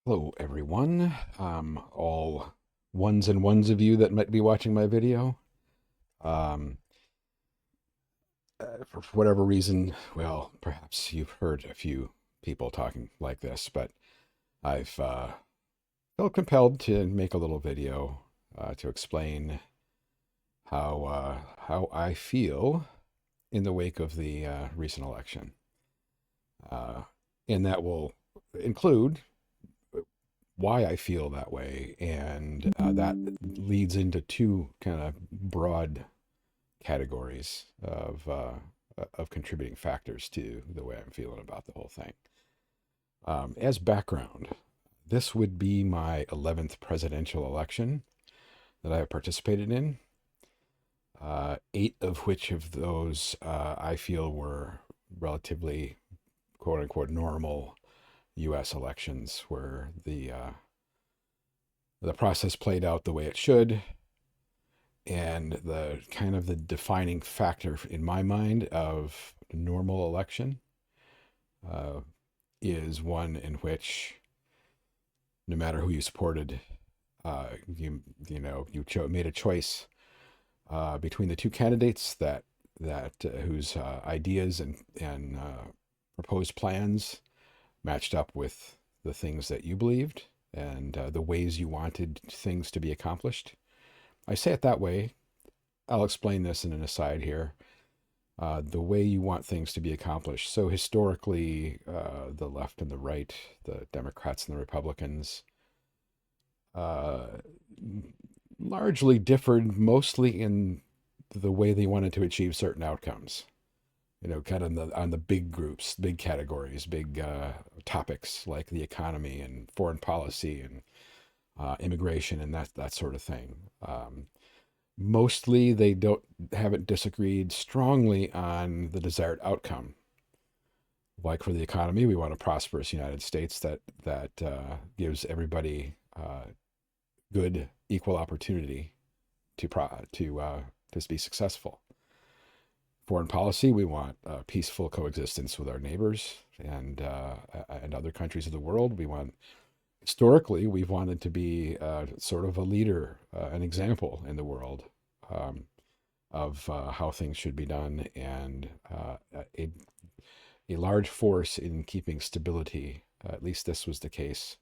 Hello, everyone. All ones and ones of you that might be watching my video. Um, for whatever reason, well, perhaps you've heard a few people talking like this, but I've felt compelled to make a little video to explain how I feel in the wake of the recent election, uh, and that will include why I feel that way, and that leads into two kind of broad categories of contributing factors to the way I'm feeling about the whole thing. As background, this would be my 11th presidential election that I have participated in. Eight of which of those I feel were relatively quote unquote normal U.S. elections where the process played out the way it should, and the kind of the defining factor in my mind of a normal election uh, is one in which no matter who you supported, made a choice between the two candidates that whose ideas and proposed plans matched up with the things that you believed and the ways you wanted things to be accomplished. I say it that way. I'll explain this in an aside here. The way you want things to be accomplished. So historically, the left and the right, the Democrats and the Republicans, uh, largely differed mostly in the way they wanted to achieve certain outcomes. Kind of on the big groups, big categories, big topics like the economy and foreign policy and immigration and that sort of thing. Mostly they haven't disagreed strongly on the desired outcome. Like for the economy, we want a prosperous United States that gives everybody good equal opportunity to be successful. Foreign policy, we want peaceful coexistence with our neighbors and other countries of the world. Historically, we've wanted to be sort of a leader, an example in the world um, of how things should be done, and a large force in keeping stability. At least this was the case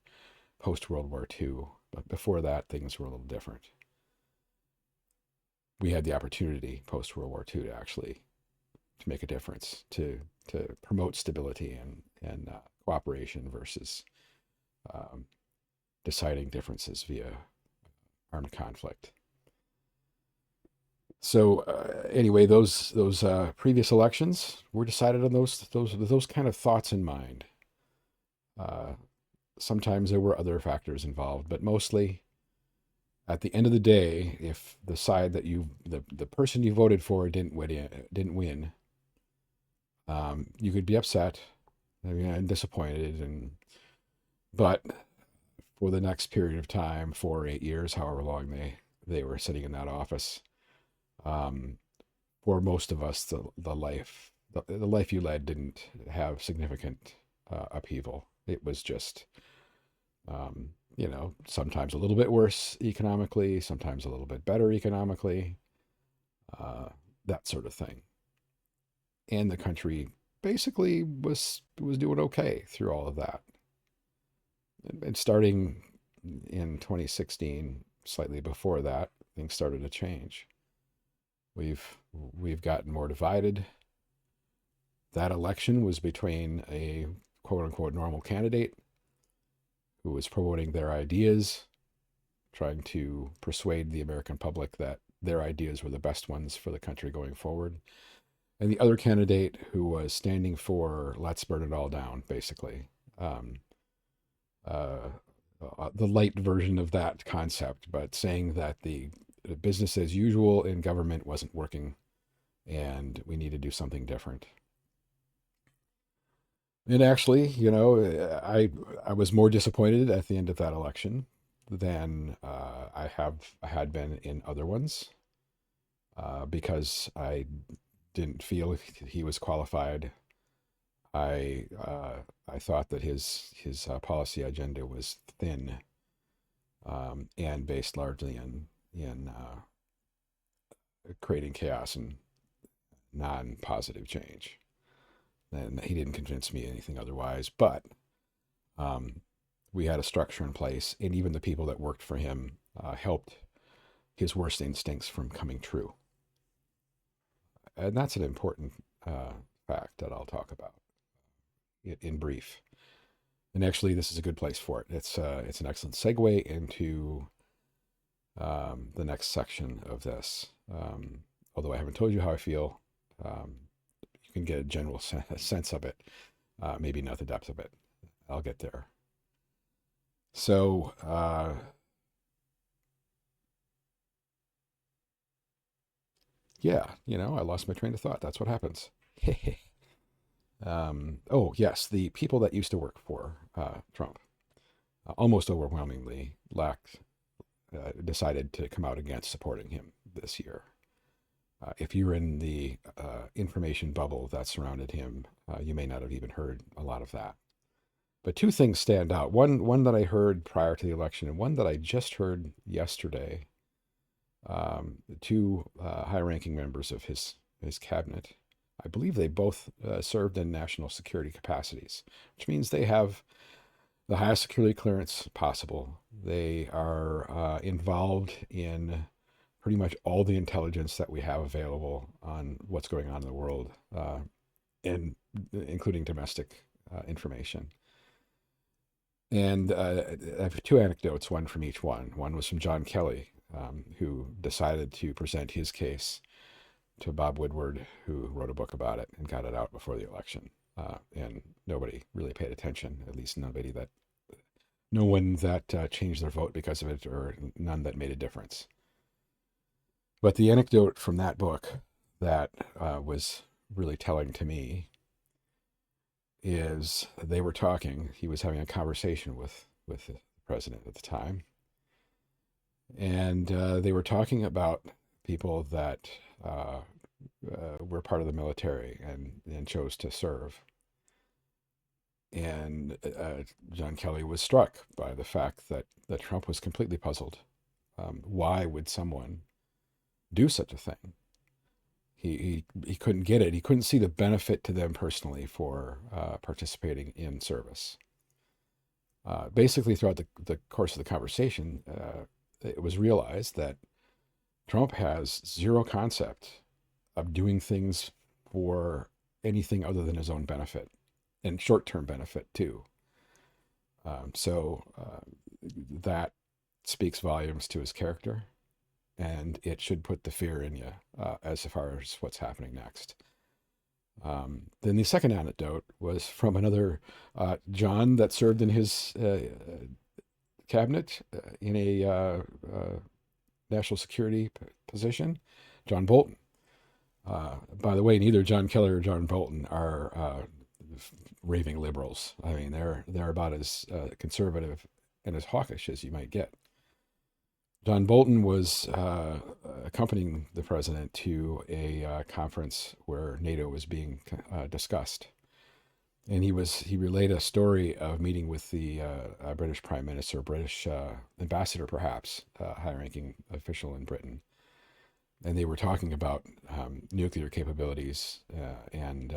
post World War II. But before that, things were a little different. We had the opportunity post World War II to make a difference, to promote stability and cooperation versus um, deciding differences via armed conflict. So anyway, those previous elections were decided on those kind of thoughts in mind. Uh, Sometimes there were other factors involved, but mostly at the end of the day, if the side that the person you voted for didn't win, you could be upset, and disappointed, but for the next period of time, 4 or 8 years, however long they were sitting in that office, um, for most of us, the life you led didn't have significant upheaval. It was just sometimes a little bit worse economically, sometimes a little bit better economically, uh, that sort of thing. And the country basically was doing okay through all of that. And starting in 2016, slightly before that, things started to change. We've gotten more divided. That election was between a quote unquote normal candidate who was promoting their ideas, trying to persuade the American public that their ideas were the best ones for the country going forward, and the other candidate who was standing for let's burn it all down, basically. Um, uh, the light version of that concept, but saying that the business as usual in government wasn't working and we need to do something different. And actually, I was more disappointed at the end of that election than I had been in other ones because I didn't feel he was qualified I thought that his policy agenda was thin, and based largely in creating chaos and non-positive change. And he didn't convince me anything otherwise. But um, we had a structure in place, and even the people that worked for him helped his worst instincts from coming true. And that's an important fact that I'll talk about in brief. And actually, this is a good place for it. It's an excellent segue into the next section of this. Although I haven't told you how I feel, you can get a general sense of it, maybe not the depth of it. I'll get there. So, yeah, I lost my train of thought. That's what happens. Oh, yes, the people that used to work for Trump almost overwhelmingly decided to come out against supporting him this year. If you're in the information bubble that surrounded him, you may not have even heard a lot of that. But two things stand out. One that I heard prior to the election, and one that I just heard yesterday. Two high-ranking members of his cabinet, I believe they both served in national security capacities, which means they have the highest security clearance possible. They are involved in pretty much all the intelligence that we have available on what's going on in the world, and including domestic information. And I have two anecdotes, one from each one. One was from John Kelly, who decided to present his case to Bob Woodward, who wrote a book about it and got it out before the election. And nobody really paid attention, at least no one that changed their vote because of it, or none that made a difference. But the anecdote from that book that was really telling to me is they were talking, he was having a conversation with the president at the time. And they were talking about people that were part of the military and chose to serve. And John Kelly was struck by the fact that Trump was completely puzzled. Why would someone do such a thing? He couldn't get it. He couldn't see the benefit to them personally for participating in service. Basically, throughout the course of the conversation, it was realized that Trump has zero concept of doing things for anything other than his own benefit, and short-term benefit too. So that speaks volumes to his character, and it should put the fear in you as far as what's happening next. Then the second anecdote was from another John that served in his cabinet in a national security position, John Bolton. By the way, neither John Kelly or John Bolton are raving liberals. I mean, they're about as conservative and as hawkish as you might get. John Bolton was accompanying the president to a conference where NATO was being discussed. And he relayed a story of meeting with the British Prime Minister, British ambassador perhaps, high-ranking official in Britain. And they were talking about nuclear capabilities and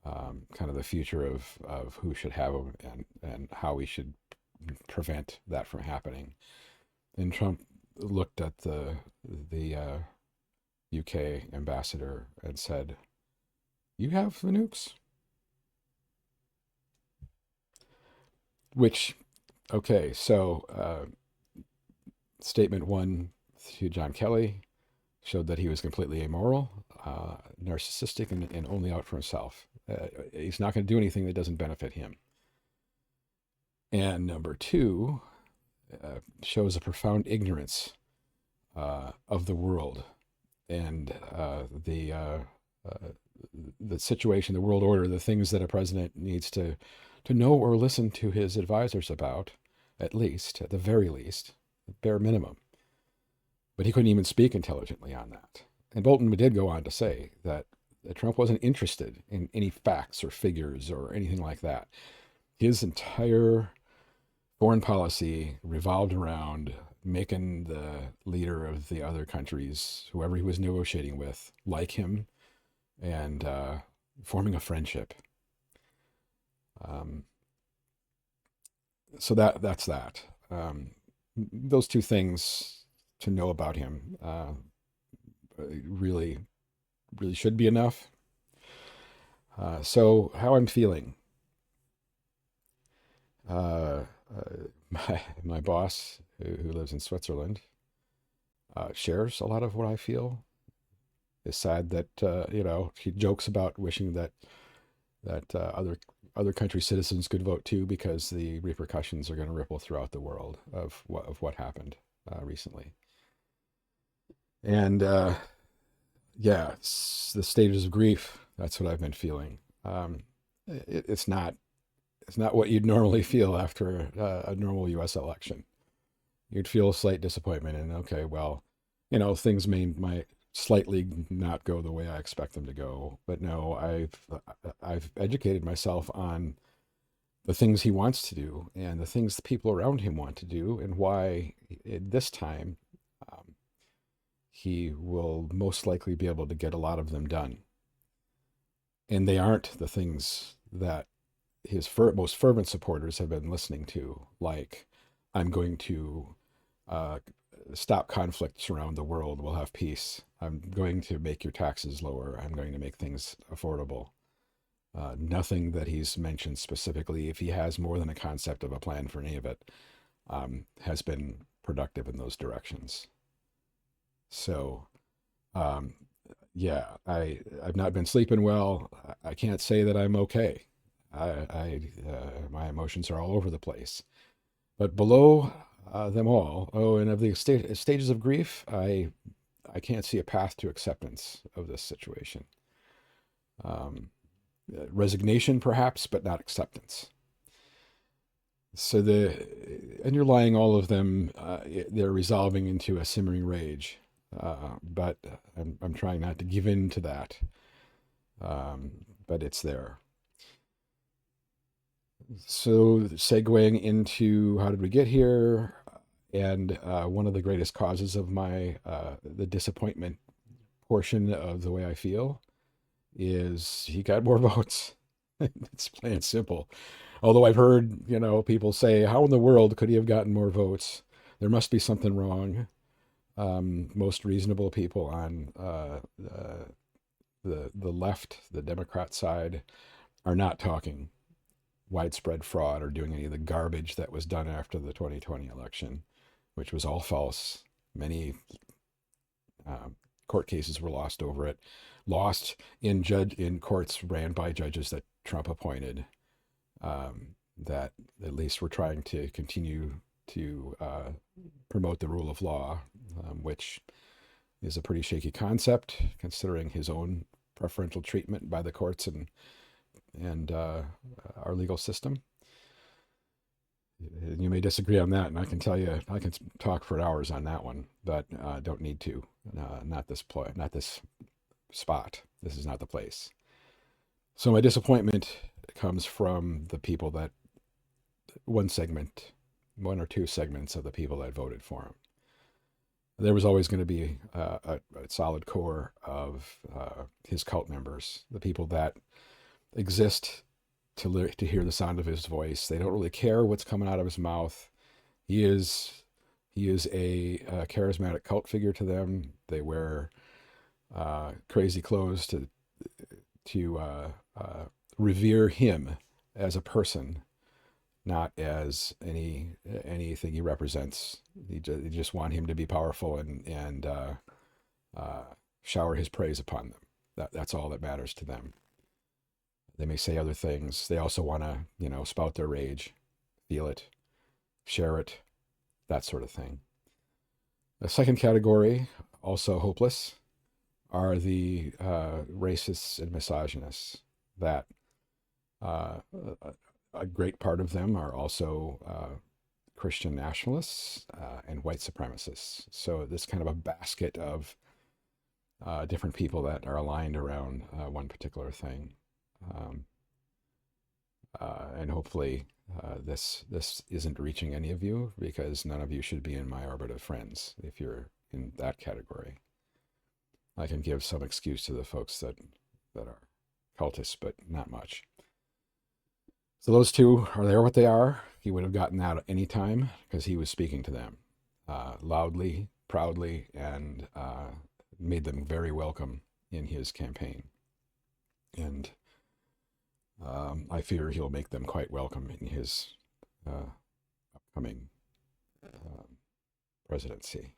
kind of the future of who should have them and how we should prevent that from happening. And Trump looked at the UK ambassador and said, "You have the nukes?" Which, okay, so statement one to John Kelly showed that he was completely amoral, narcissistic, and only out for himself. He's not going to do anything that doesn't benefit him. And number two, shows a profound ignorance of the world and the situation, the world order, the things that a president needs to know or listen to his advisors about, at the very least, bare minimum. But he couldn't even speak intelligently on that. And Bolton did go on to say that Trump wasn't interested in any facts or figures or anything like that. His entire foreign policy revolved around making the leader of the other countries, whoever he was negotiating with, like him and forming a friendship. Um, so that's that. Those two things to know about him really, really should be enough. So how I'm feeling. Uh, my boss, who lives in Switzerland, shares a lot of what I feel. Is sad that he jokes about wishing that other country citizens could vote too, because the repercussions are going to ripple throughout the world of what happened recently. And yeah, the stages of grief. That's what I've been feeling. It's not what you'd normally feel after a normal U.S. election. You'd feel a slight disappointment, and okay, well, things might slightly not go the way I expect them to go. But no, I've educated myself on the things he wants to do and the things the people around him want to do, and why this time um, he will most likely be able to get a lot of them done. And they aren't the things that his most fervent supporters have been listening to, like, I'm going to uh, stop conflicts around the world. We'll have peace. I'm going to make your taxes lower. I'm going to make things affordable. Nothing that he's mentioned specifically, if he has more than a concept of a plan for any of it, has been productive in those directions. So, um, yeah, I've not been sleeping well. I can't say that I'm okay. My emotions are all over the place. But below them all, and of the stages of grief, I can't see a path to acceptance of this situation. Um, Resignation, perhaps, but not acceptance. So underlying all of them, they're resolving into a simmering rage. But I'm trying not to give in to that. But it's there. So segueing into how did we get here, and one of the greatest causes of the disappointment portion of the way I feel is he got more votes. It's plain and simple. Although I've heard, people say, how in the world could he have gotten more votes? There must be something wrong. Most reasonable people on the left, the Democrat side, are not talking widespread fraud or doing any of the garbage that was done after the 2020 election, which was all false. Many court cases were lost over it, lost in courts ran by judges that Trump appointed, that at least were trying to continue to promote the rule of law, which is a pretty shaky concept considering his own preferential treatment by the courts and our legal system. You may disagree on that, and I can tell you, I can talk for hours on that one, but don't need to. Not this not this spot. This is not the place. So my disappointment comes from the people that one or two segments of the people that voted for him. There was always going to be a solid core of his cult members, the people that exist to hear the sound of his voice. They don't really care what's coming out of his mouth. He is a charismatic cult figure to them. They wear crazy clothes to revere him as a person, not as anything he represents. They just want him to be powerful and shower his praise upon them. That's all that matters to them. They may say other things. They also want to, spout their rage, feel it, share it, that sort of thing. The second category, also hopeless, are the racists and misogynists. That a great part of them are also Christian nationalists and white supremacists. So this kind of a basket of different people that are aligned around one particular thing. Um, and hopefully this isn't reaching any of you, because none of you should be in my orbit of friends if you're in that category. I can give some excuse to the folks that are cultists, but not much. So those two are there what they are. He would have gotten that at any time because he was speaking to them loudly, proudly, and made them very welcome in his campaign. And I fear he'll make them quite welcome in his upcoming presidency.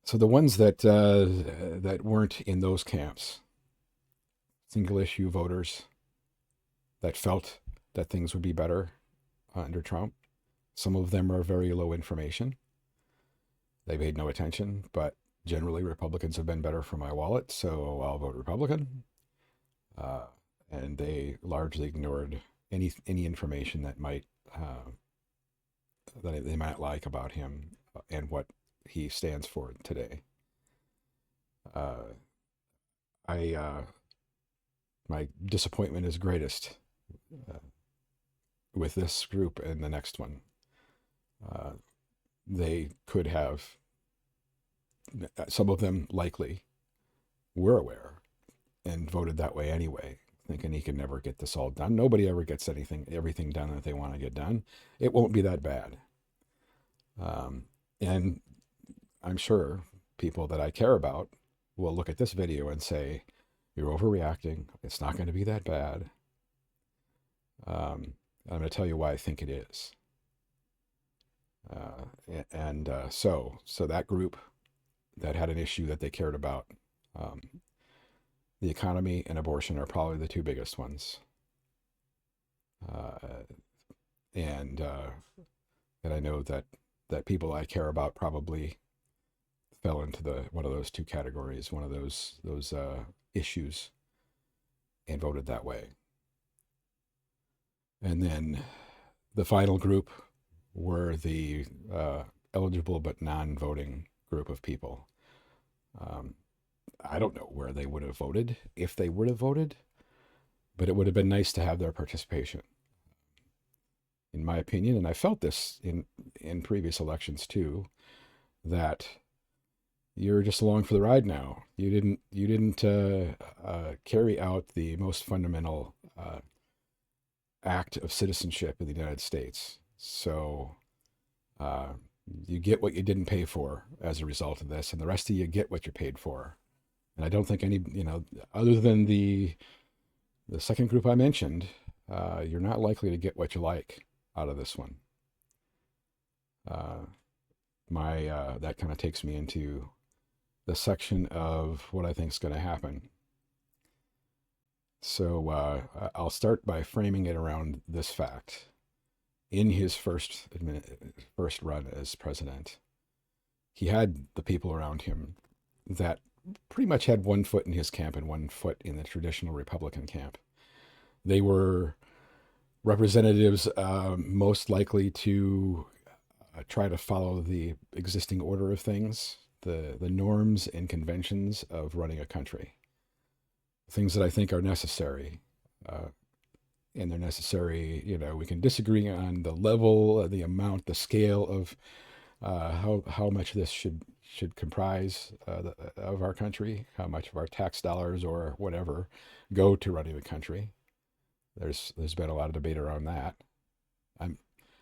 So the ones that weren't in those camps, single issue voters that felt that things would be better under Trump, some of them are very low information. They paid no attention, but generally Republicans have been better for my wallet, so I'll vote Republican. And they largely ignored any information that might that they might like about him and what he stands for today. My disappointment is greatest with this group and the next one. They could have, some of them likely were aware and voted that way anyway, thinking he can never get this all done. Nobody ever gets everything done that they want to get done. It won't be that bad. And I'm sure people that I care about will look at this video and say, you're overreacting. It's not going to be that bad. I'm going to tell you why I think it is. So that group that had an issue that they cared about, the economy and abortion are probably the two biggest ones. And I know that people I care about probably fell into one of those two categories, one of those issues, and voted that way. And then the final group were the eligible but non-voting group of people. I don't know where they would have voted if they would have voted, but it would have been nice to have their participation. In my opinion, and I felt this in previous elections too, that you're just along for the ride now. You didn't carry out the most fundamental act of citizenship in the United States. So you get what you didn't pay for as a result of this, and the rest of you get what you paid for. And I don't think any, other than the second group I mentioned, you're not likely to get what you like out of this one. That kind of takes me into the section of what I think is going to happen. So I'll start by framing it around this fact. In his first run as president, he had the people around him that pretty much had one foot in his camp and one foot in the traditional Republican camp. They were representatives most likely to try to follow the existing order of things, the norms and conventions of running a country. Things that I think are necessary. And they're necessary, we can disagree on the level, the amount, the scale of how much this should comprise of our country, how much of our tax dollars or whatever go to running the country. There's been a lot of debate around that. I'm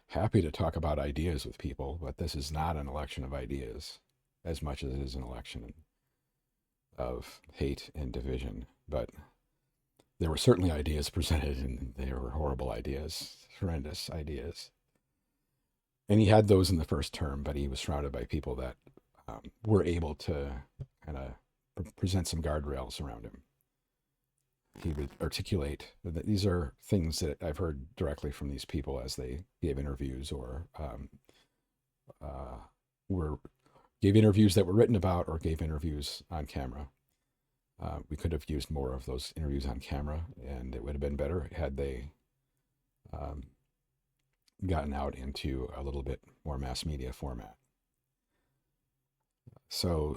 happy to talk about ideas with people, but this is not an election of ideas as much as it is an election of hate and division. But there were certainly ideas presented, and they were horrible ideas, horrendous ideas. And he had those in the first term, but he was surrounded by people that were able to kind of present some guardrails around him. He would articulate that these are things that I've heard directly from these people as they gave interviews or gave interviews that were written about or gave interviews on camera. We could have used more of those interviews on camera, and it would have been better had they gotten out into a little bit more mass media format. So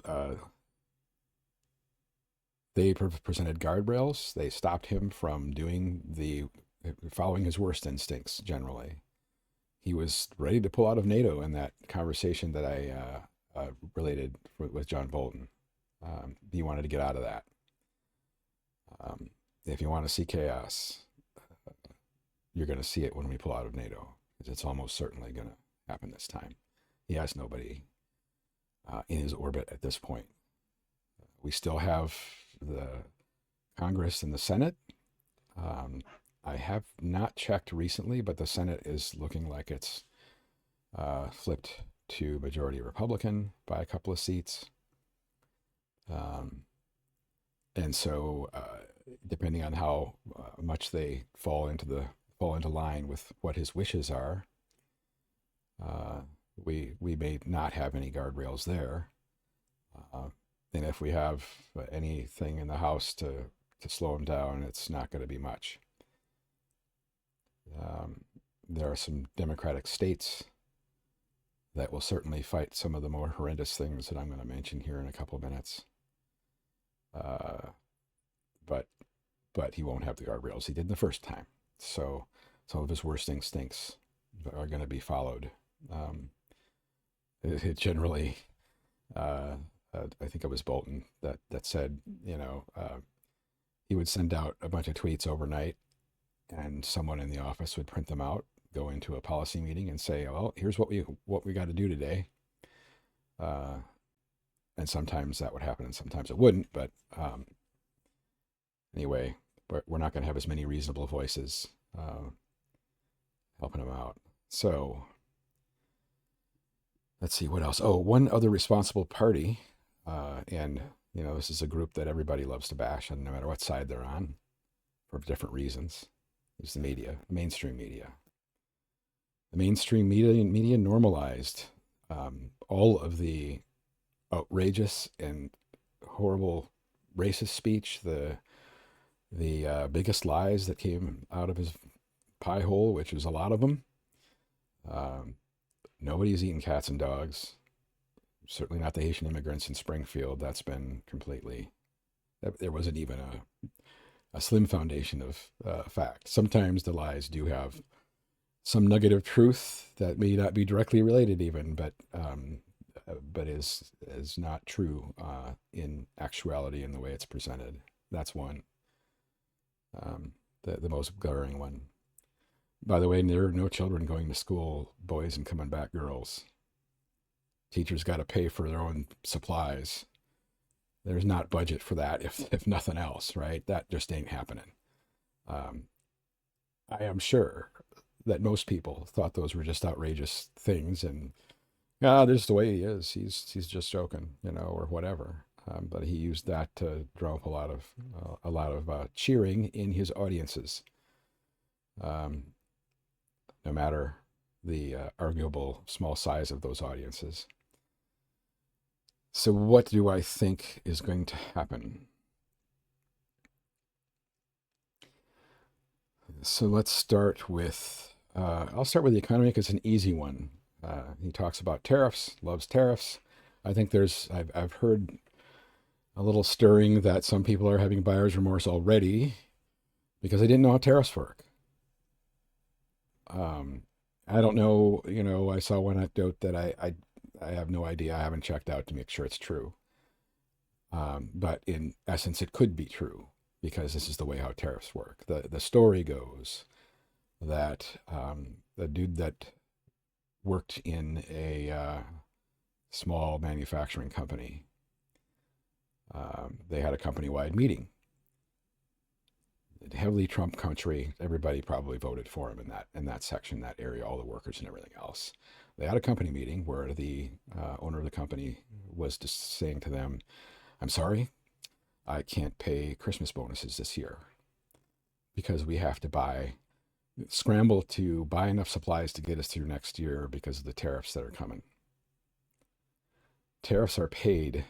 They presented guardrails. They stopped him from following his worst instincts generally. He was ready to pull out of NATO in that conversation that I related with John Bolton. He wanted to get out of that. Um, if you want to see chaos, you're going to see it when we pull out of NATO, because it's almost certainly going to happen this time. He has nobody in his orbit at this point. We still have the Congress and the Senate. I have not checked recently, but the Senate is looking like it's flipped to majority Republican by a couple of seats. And so, depending on how much they fall into line with what his wishes are, we may not have any guardrails there. And if we have anything in the House to slow him down, it's not going to be much. There are some Democratic states that will certainly fight some of the more horrendous things that I'm going to mention here in a couple of minutes. But he won't have the guardrails he did the first time. So some of his worst instincts are going to be followed. It generally, I think it was Bolton that said, he would send out a bunch of tweets overnight, and someone in the office would print them out, go into a policy meeting, and say, "Well, here's what we got to do today." And sometimes that would happen, and sometimes it wouldn't. But anyway, we're not going to have as many reasonable voices helping him out. So let's see what else. Oh, one other responsible party, and this is a group that everybody loves to bash, and no matter what side they're on, for different reasons, is the media, mainstream media. The mainstream media normalized all of the outrageous and horrible racist speech, the biggest lies that came out of his pie hole, which was a lot of them. Nobody's eating cats and dogs. Certainly not the Haitian immigrants in Springfield. That's been completely. There wasn't even a slim foundation of fact. Sometimes the lies do have some nugget of truth that may not be directly related, even, but is not true in actuality in the way it's presented. That's one. The most glaring one. By the way, there are no children going to school, boys, and coming back, girls. Teachers got to pay for their own supplies. There's not budget for that, if nothing else, right? That just ain't happening. I am sure that most people thought those were just outrageous things, and this is the way he is. He's just joking, or whatever. But he used that to draw up a lot of cheering in his audiences, no matter the arguable small size of those audiences. So what do I think is going to happen? So let's start with, I'll start with the economy because it's an easy one. He talks about tariffs, loves tariffs. I think I've heard a little stirring that some people are having buyer's remorse already because they didn't know how tariffs work. I don't know, I saw one anecdote that I have no idea. I haven't checked out to make sure it's true. But in essence, it could be true because this is the way how tariffs work. The story goes that the dude that worked in a small manufacturing company, they had a company-wide meeting. Heavily Trump country. Everybody probably voted for him in that section, that area, all the workers and everything else. They had a company meeting where the owner of the company was just saying to them, "I'm sorry, I can't pay Christmas bonuses this year because we have to scramble to buy enough supplies to get us through next year because of the tariffs that are coming." Tariffs are paid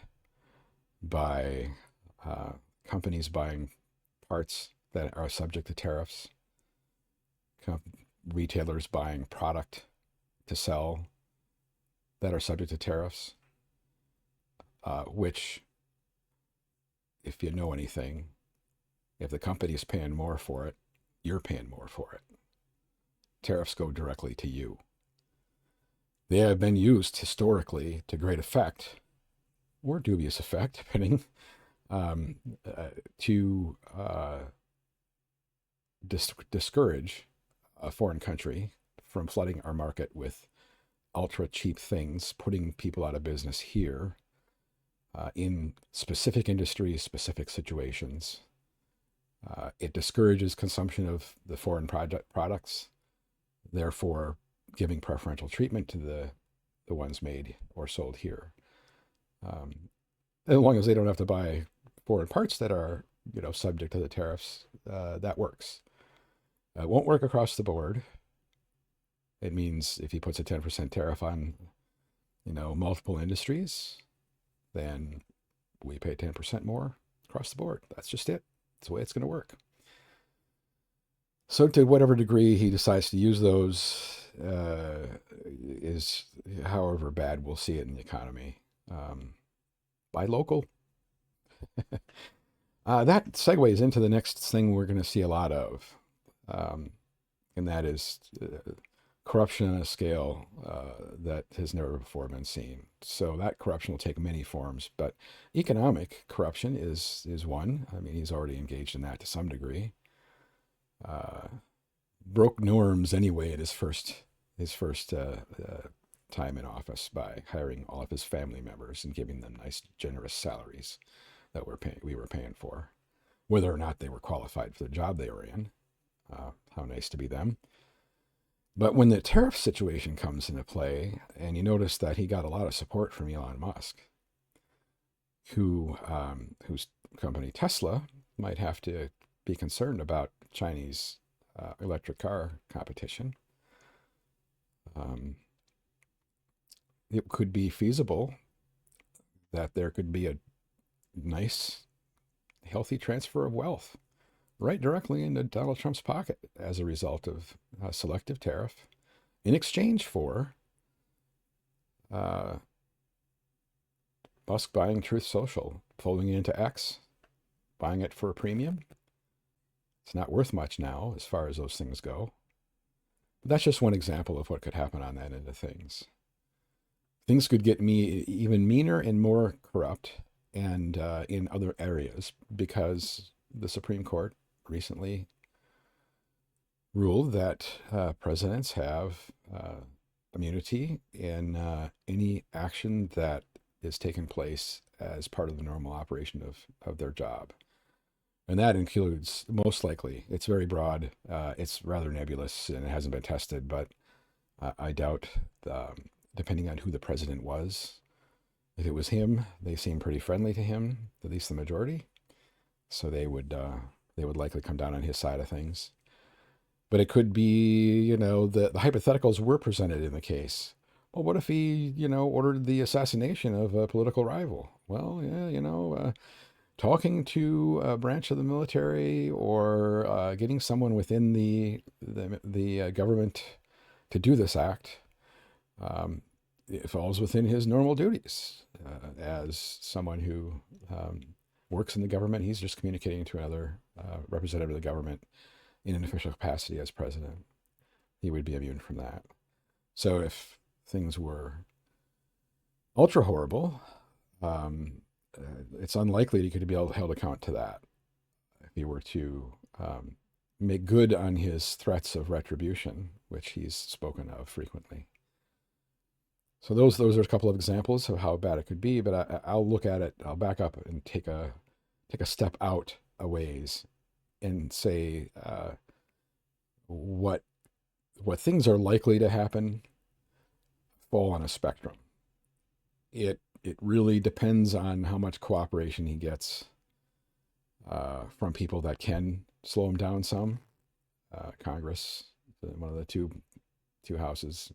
by companies buying parts that are subject to tariffs, retailers buying product to sell that are subject to tariffs, which if you know anything, if the company is paying more for it, you're paying more for it. Tariffs go directly to you. They have been used historically to great effect, or dubious effect, depending, um, to discourage a foreign country from flooding our market with ultra cheap things, putting people out of business here in specific industries, specific situations. It discourages consumption of the foreign products, therefore giving preferential treatment to the ones made or sold here. As long as they don't have to buy foreign parts that are, subject to the tariffs, that works. It won't work across the board. It means if he puts a 10% tariff on, multiple industries, then we pay 10% more across the board. That's just it. That's the way it's going to work. So to whatever degree he decides to use those is however bad we'll see it in the economy. Buy local. That segues into the next thing we're going to see a lot of, and that is corruption on a scale that has never before been seen. So that corruption will take many forms, but economic corruption is one. I mean, he's already engaged in that to some degree. Broke norms anyway at his first time in office by hiring all of his family members and giving them nice, generous salaries that we were paying for, whether or not they were qualified for the job they were in. How nice to be them. But when the tariff situation comes into play, and you notice that he got a lot of support from Elon Musk, whose company Tesla might have to be concerned about Chinese electric car competition. It could be feasible that there could be a nice, healthy transfer of wealth right directly into Donald Trump's pocket as a result of a selective tariff in exchange for Musk buying Truth Social, folding it into X, buying it for a premium. It's not worth much now as far as those things go. But that's just one example of what could happen on that end of things. Things could get even meaner and more corrupt and in other areas because the Supreme Court recently ruled that presidents have immunity in any action that is taking place as part of the normal operation of their job. And that includes, most likely, it's very broad, it's rather nebulous, and it hasn't been tested, but I doubt, depending on who the president was, if it was him, they seem pretty friendly to him, at least the majority. So they would likely come down on his side of things. But it could be, the hypotheticals were presented in the case. Well, what if he, ordered the assassination of a political rival? Well, yeah, talking to a branch of the military or getting someone within the government to do this act, it falls within his normal duties as someone who works in the government. He's just communicating to another representative of the government in an official capacity as president. He would be immune from that. So if things were ultra horrible, it's unlikely he could be held account to that if he were to make good on his threats of retribution, which he's spoken of frequently. So those are a couple of examples of how bad it could be, but I'll look at it, I'll back up and take a step out a ways and say what things are likely to happen fall on a spectrum. It really depends on how much cooperation he gets from people that can slow him down some. Congress, one of the two houses,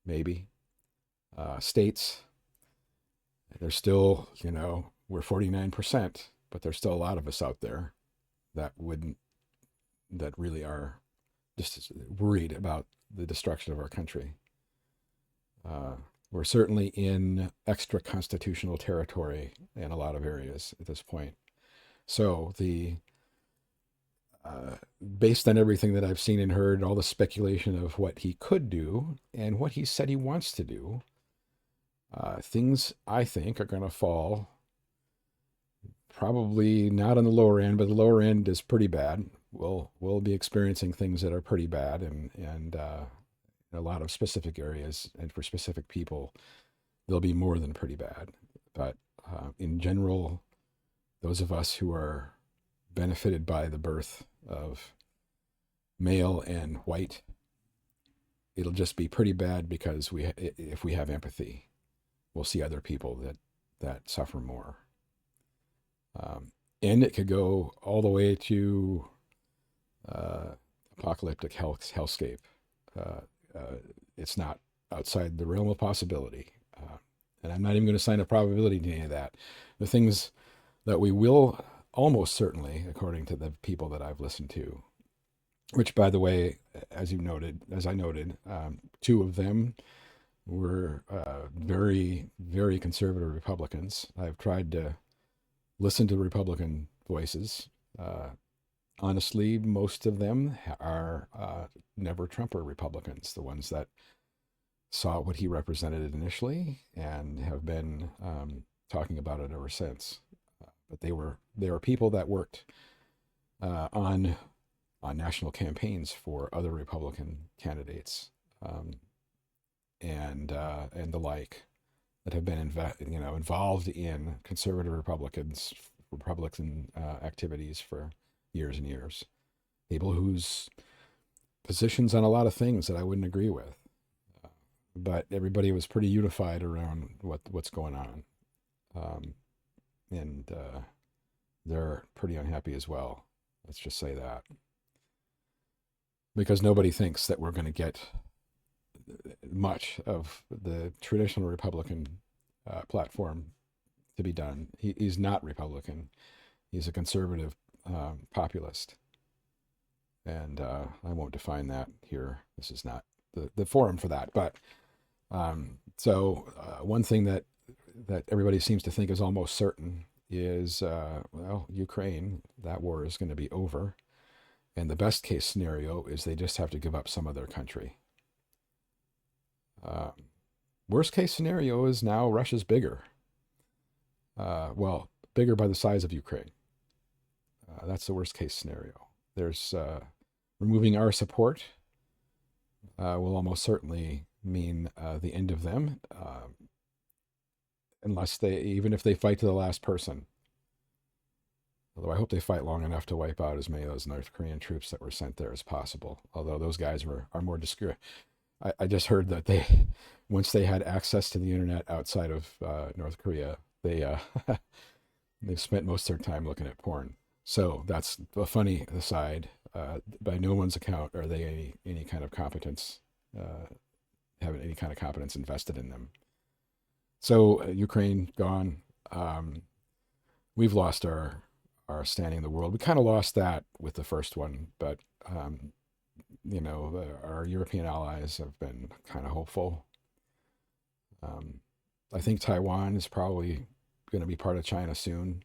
maybe. States, there's still, we're 49%, but there's still a lot of us out there that really are just worried about the destruction of our country. We're certainly in extra constitutional territory in a lot of areas at this point. So the based on everything that I've seen and heard, all the speculation of what he could do and what he said he wants to do, things I think are going to fall probably not on the lower end, but the lower end is pretty bad. We'll be experiencing things that are pretty bad, and in a lot of specific areas, and for specific people, they'll be more than pretty bad. But in general, those of us who are benefited by the birth of male and white, it'll just be pretty bad because if we have empathy, we'll see other people that suffer more. And it could go all the way to apocalyptic hellscape. It's not outside the realm of possibility. And I'm not even going to assign a probability to any of that. The things that we will almost certainly, according to the people that I've listened to, which, by the way, as I noted, two of them were very, very conservative Republicans. I've tried to listen to Republican voices. Honestly, most of them are never Trumper Republicans, the ones that saw what he represented initially and have been talking about it ever since. But they were people that worked on national campaigns for other Republican candidates and the like, that have been involved in conservative Republican activities for years and years. People whose positions on a lot of things that I wouldn't agree with, but everybody was pretty unified around what's going on, and they're pretty unhappy as well. Let's just say that, because nobody thinks that we're going to get much of the traditional Republican platform to be done. He's not Republican. He's a conservative populist. And I won't define that here. This is not the forum for that. But one thing that everybody seems to think is almost certain is, Ukraine, that war is going to be over. And the best case scenario is they just have to give up some of their country. Worst case scenario is now Russia's bigger. Bigger by the size of Ukraine. That's the worst case scenario. There's removing our support will almost certainly mean the end of them, even if they fight to the last person. Although I hope they fight long enough to wipe out as many of those North Korean troops that were sent there as possible. Although those guys are more discreet. I just heard that once they had access to the internet outside of North Korea, they've spent most of their time looking at porn. So that's a funny aside. By no one's account are they any kind of competence, having any kind of competence invested in them. So Ukraine gone. We've lost our standing in the world. We kind of lost that with the first one, but our European allies have been kind of hopeful. I think Taiwan is probably going to be part of China soon.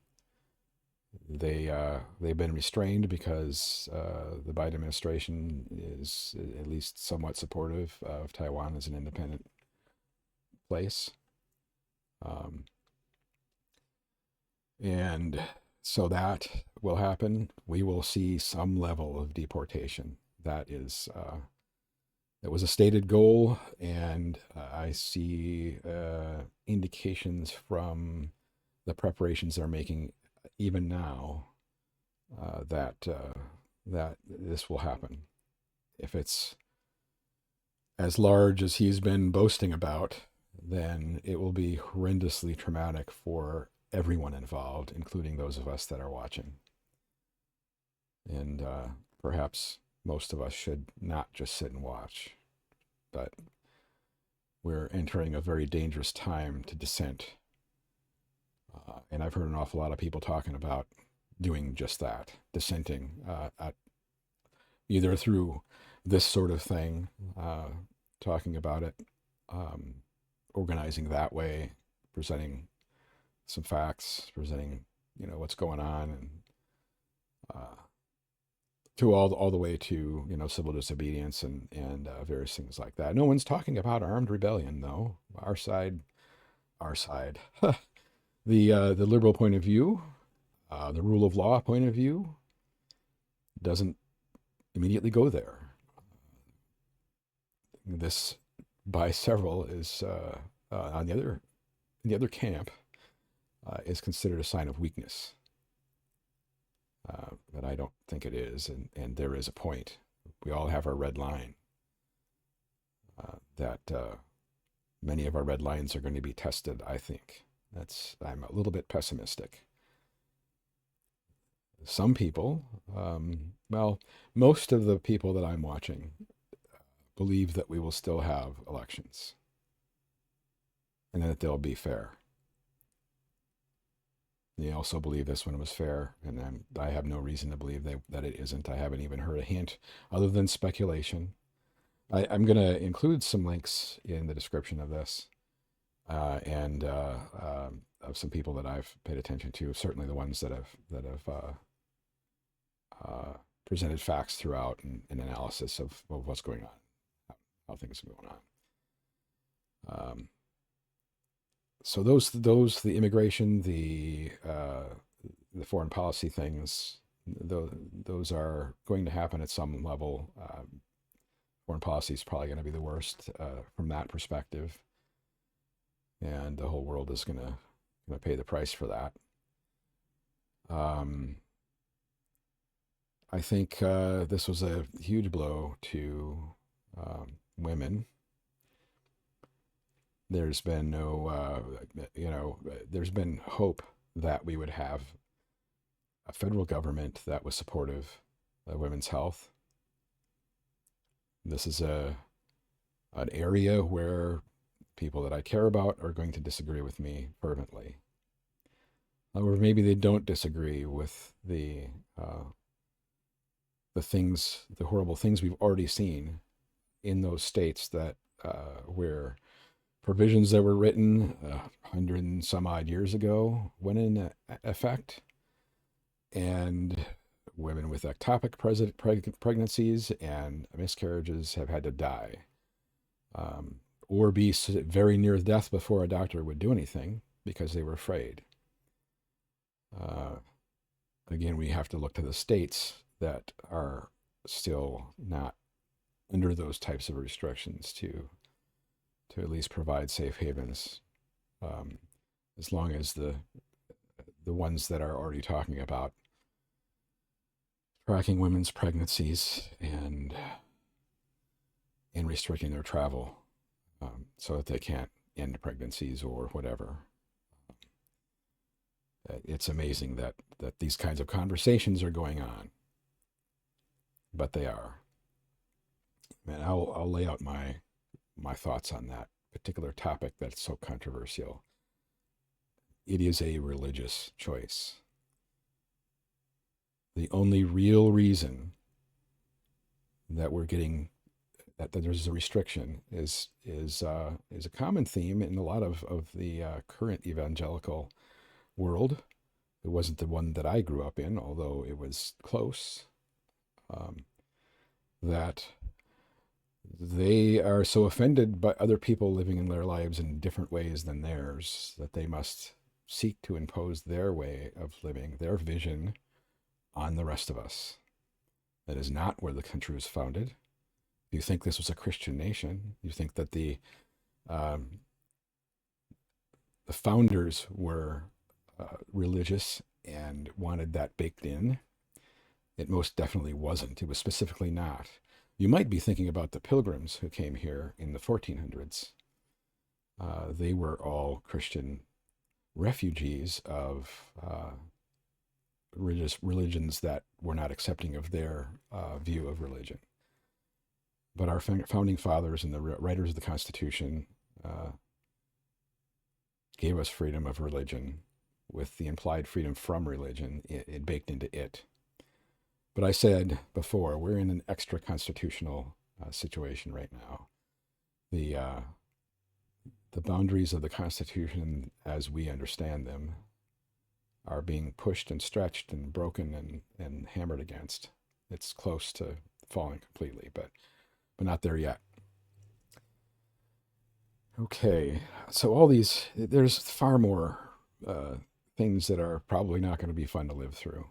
They've been restrained because the Biden administration is at least somewhat supportive of Taiwan as an independent place, and so that will happen. We will see some level of deportation. That was a stated goal, and I see indications from the preparations they're making even now that this will happen. If it's as large as he's been boasting about, then it will be horrendously traumatic for everyone involved, including those of us that are watching. And perhaps most of us should not just sit and watch, but we're entering a very dangerous time to dissent. And I've heard an awful lot of people talking about doing just that, dissenting, either through this sort of thing, talking about it, organizing that way, presenting some facts, presenting, what's going on, and uh, to all the way to, civil disobedience and various things like that. No one's talking about armed rebellion, though. Our side, the liberal point of view, the rule of law point of view, doesn't immediately go there. This, by several, is on the other camp, is considered a sign of weakness. But I don't think it is, and there is a point. We all have our red line. That many of our red lines are going to be tested, I think. I'm a little bit pessimistic. Some people, most of the people that I'm watching believe that we will still have elections and that they'll be fair. They also believe this one was fair, and I have no reason to believe that it isn't. I haven't even heard a hint other than speculation. I'm going to include some links in the description of this, and of some people that I've paid attention to. Certainly the ones that have presented facts throughout and analysis of what's going on, how things are going on. So the immigration, the foreign policy things, those are going to happen at some level. Foreign policy is probably going to be the worst from that perspective, and the whole world is going to pay the price for that. I think this was a huge blow to women. There's been there's been hope that we would have a federal government that was supportive of women's health. This is an area where people that I care about are going to disagree with me fervently. Or maybe they don't disagree with the horrible things we've already seen in those states that where provisions that were written 100 and some odd years ago went in effect, and women with ectopic pregnancies and miscarriages have had to die, or be very near death before a doctor would do anything because they were afraid. Again, we have to look to the states that are still not under those types of restrictions to at least provide safe havens, as long as the ones that are already talking about tracking women's pregnancies and restricting their travel, so that they can't end pregnancies or whatever. It's amazing that these kinds of conversations are going on, but they are. And I'll lay out my thoughts on that particular topic that's so controversial. It is a religious choice. The only real reason that we're getting that there's a restriction is a common theme in a lot of the current evangelical world. It wasn't the one that I grew up in, although it was close. That they are so offended by other people living in their lives in different ways than theirs that they must seek to impose their way of living, their vision, on the rest of us. That is not where the country was founded. You think this was a Christian nation? You think that the founders were religious and wanted that baked in? It most definitely wasn't. It was specifically not. You might be thinking about the pilgrims who came here in the 1400s. They were all Christian refugees of religions that were not accepting of their view of religion. But our founding fathers and the writers of the Constitution gave us freedom of religion with the implied freedom from religion it baked into it. But I said before, we're in an extra constitutional situation right now. The the boundaries of the Constitution as we understand them are being pushed and stretched and broken and hammered against. It's close to falling completely, but not there yet. Okay, so all these, there's far more things that are probably not going to be fun to live through.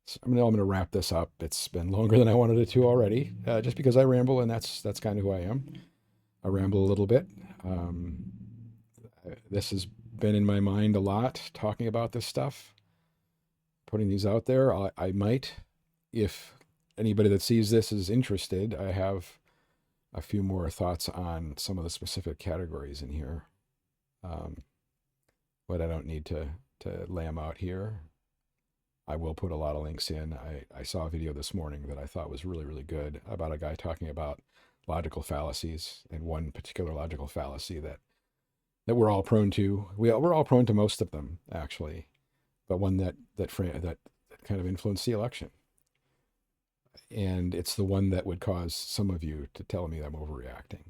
So I'm going to wrap this up. It's been longer than I wanted it to already, just because I ramble, and that's kind of who I am. I ramble a little bit. This has been in my mind a lot, talking about this stuff, putting these out there. I might, if anybody that sees this is interested, I have a few more thoughts on some of the specific categories in here. But I don't need to lay them out here. I will put a lot of links in. I saw a video this morning that I thought was really, really good about a guy talking about logical fallacies, and one particular logical fallacy that we're all prone to. We're all prone to most of them, actually, but one that kind of influenced the election. And it's the one that would cause some of you to tell me I'm overreacting.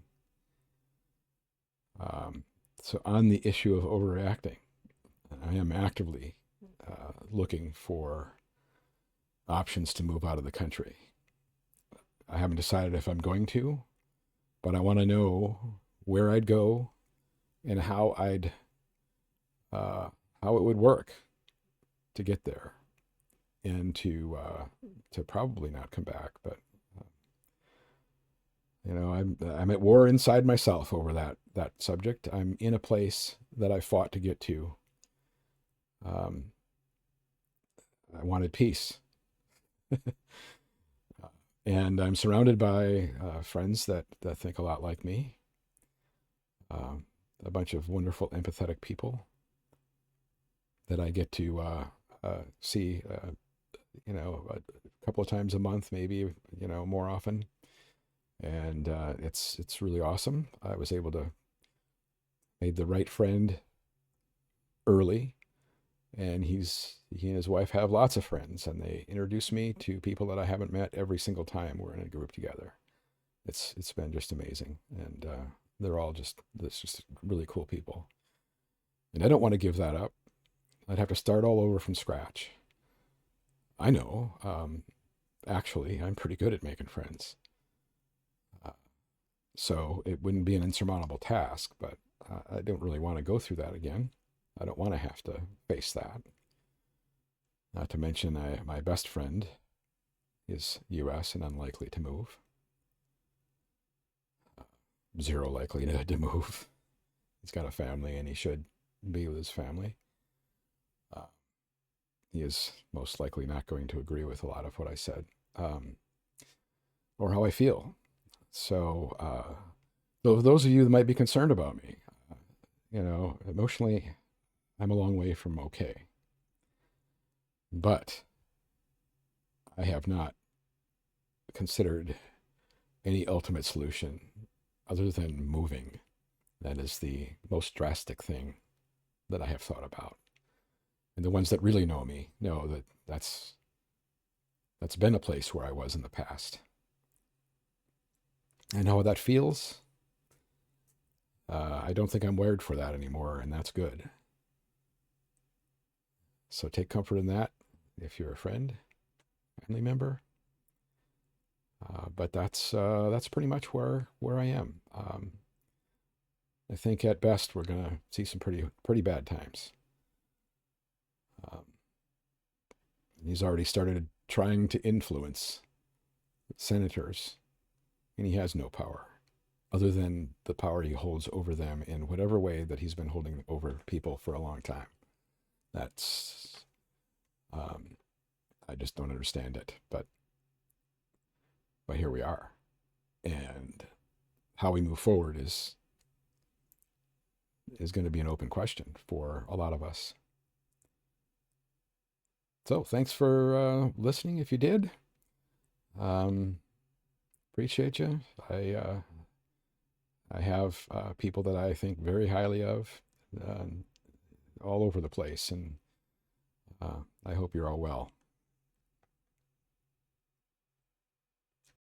So on the issue of overreacting, I am actively looking for options to move out of the country. I haven't decided if I'm going to, but I want to know where I'd go and how it would work to get there, and to probably not come back. But I'm at war inside myself over that subject. I'm in a place that I fought to get to. I wanted peace. And I'm surrounded by friends that think a lot like me. A bunch of wonderful, empathetic people that I get to see, a couple of times a month, maybe, more often. And it's really awesome. I was able to made the right friend early, and he and his wife have lots of friends, and they introduce me to people that I haven't met every single time we're in a group together. It's been just amazing, and they're all just really cool people. And I don't want to give that up. I'd have to start all over from scratch. I know, actually, I'm pretty good at making friends. So it wouldn't be an insurmountable task, but I don't really want to go through that again. I don't want to have to face that. Not to mention, my best friend is U.S. and unlikely to move. Zero likelihood to move. He's got a family, and he should be with his family. He is most likely not going to agree with a lot of what I said, or how I feel. So, those of you that might be concerned about me, emotionally, I'm a long way from okay. But I have not considered any ultimate solution other than moving. That is the most drastic thing that I have thought about. And the ones that really know me know that that's been a place where I was in the past. I know how that feels. I don't think I'm wired for that anymore, and that's good. So take comfort in that if you're a friend, family member. But that's pretty much where I am. I think at best we're gonna see some pretty bad times. He's already started trying to influence senators, and he has no power other than the power he holds over them in whatever way that he's been holding over people for a long time. That's, I just don't understand it, but here we are. And how we move forward is going to be an open question for a lot of us. So thanks for listening if you did. Appreciate you. I have people that I think very highly of all over the place, and I hope you're all well.